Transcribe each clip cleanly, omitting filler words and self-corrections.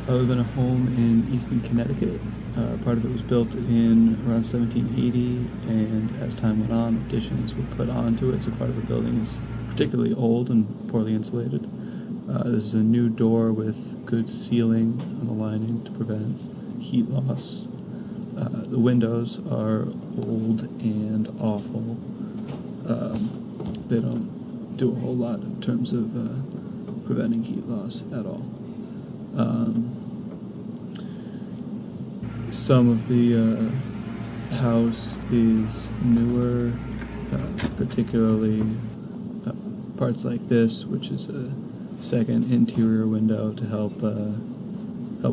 I live in a home in Eastern Connecticut. Part of it was built in around 1780, and as time went on, additions were put onto it, so part of the building is particularly old and poorly insulated. This is a new door with good sealing on the lining to prevent heat loss. The windows are old and awful. They don't do a whole lot in terms of preventing heat loss at all. Some of the house is newer, particularly parts like this, which is a second interior window to help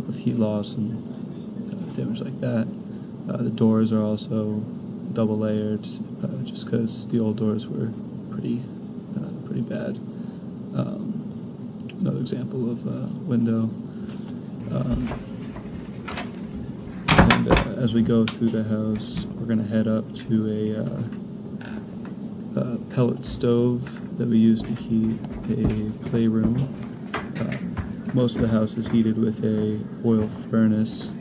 with heat loss and damage like that. The doors are also double layered, just because the old doors were pretty bad. Another example of window. And as we go through the house, we're going to head up to a pellet stove that we use to heat a playroom. Most of the house is heated with a oil furnace,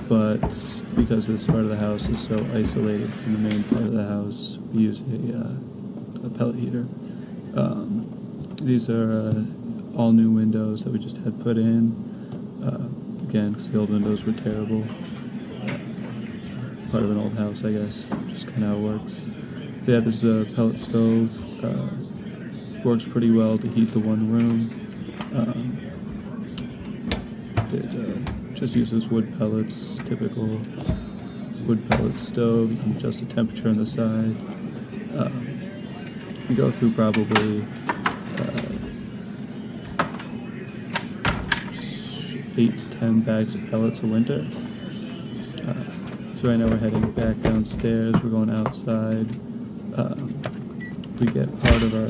but because this part of the house is so isolated from the main part of the house, we use a pellet heater. These are all new windows that we just had put in, again, because the old windows were terrible. Part of an old house, I guess, just kind of how it works. So yeah, this is a pellet stove. Works pretty well to heat the one room. It just uses wood pellets, typical wood pellet stove. You can adjust the temperature on the side. We go through probably 8 to 10 bags of pellets a winter. So right now we're heading back downstairs. We're going outside. We get part of our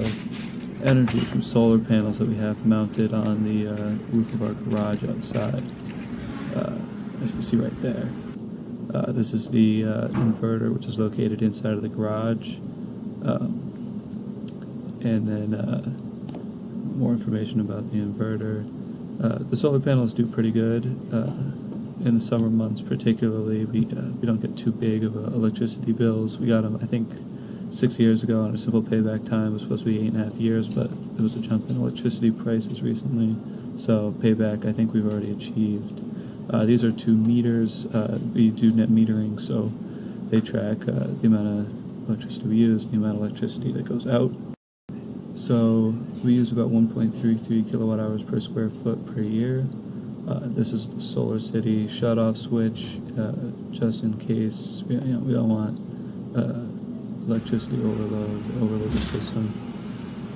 energy from solar panels that we have mounted on the roof of our garage outside. As you can see right there. This is the inverter, which is located inside of the garage. And then more information about the inverter. The solar panels do pretty good. In the summer months particularly, we don't get too big of electricity bills. We got them, I think, 6 years ago on a simple payback time. It was supposed to be 8.5 years, but there was a jump in electricity prices recently. So payback, I think we've already achieved. These are 2 meters. We do net metering, so they track the amount of electricity we use, the amount of electricity that goes out. So we use about 1.33 kilowatt hours per square foot per year. This is the Solar City shut-off switch, just in case we don't want electricity overload the system.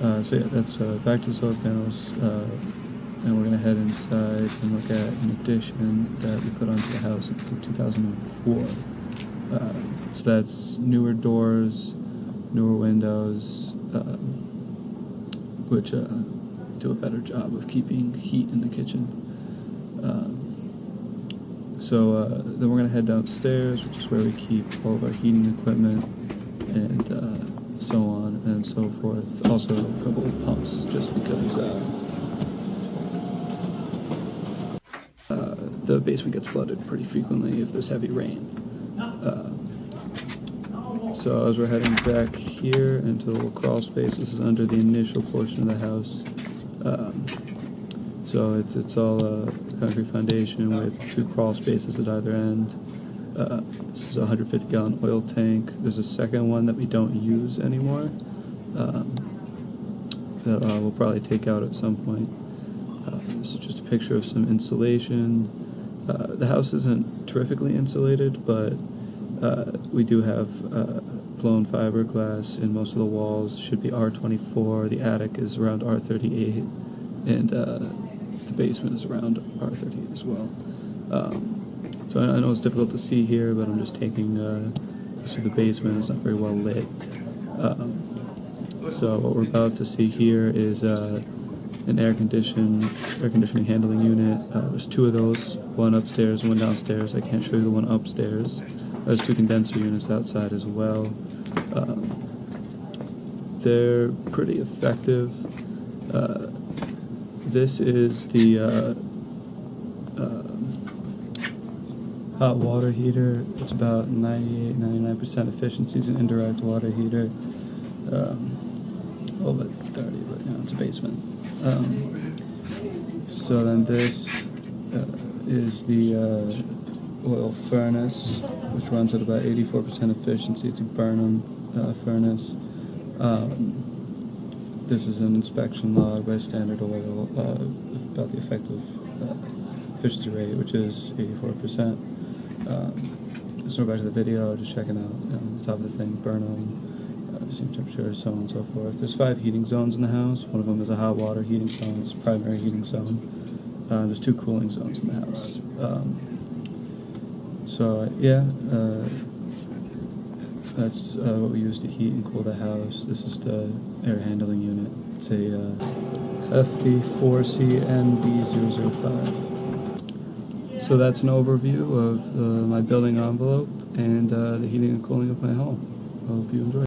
So yeah, that's back to the solar panels, and we're going to head inside and look at an addition that we put onto the house in 2004. So that's newer doors, newer windows, which do a better job of keeping heat in the kitchen. So then we're going to head downstairs, which is where we keep all of our heating equipment and so on and so forth. Also a couple of pumps, just because the basement gets flooded pretty frequently if there's heavy rain. So as we're heading back here into the little crawl space, this is under the initial portion of the house. So it's all a concrete foundation with 2 crawl spaces at either end. This is a 150-gallon oil tank. There's a second one that we don't use anymore that we'll probably take out at some point. This is just a picture of some insulation. The house isn't terrifically insulated, but we do have blown fiberglass in most of the walls. Should be R24. The attic is around R38, and the basement is around R38 as well. So I know it's difficult to see here, but I'm just taking this through the basement. It's not very well lit. So what we're about to see here is an air conditioning handling unit. There's 2 of those, one upstairs and one downstairs. I can't show you the one upstairs. There's 2 condenser units outside as well. They're pretty effective. This is the hot water heater. It's about 98-99% efficiency. It's an indirect water heater. Over 30, but it's a basement. So then this is the oil furnace, which runs at about 84% efficiency. It's a Burnham furnace. This is an inspection log by Standard Oil about the effective efficiency rate, which is 84%. So back to the video, just checking out the top of the thing, Burnham, same temperature, so on and so forth. There's 5 heating zones in the house. One of them is a hot water heating zone. It's a primary heating zone. There's 2 cooling zones in the house. That's what we use to heat and cool the house. This is the air handling unit. It's a FV4CNB005. So that's an overview of my building envelope and the heating and cooling of my home. I hope you enjoy it.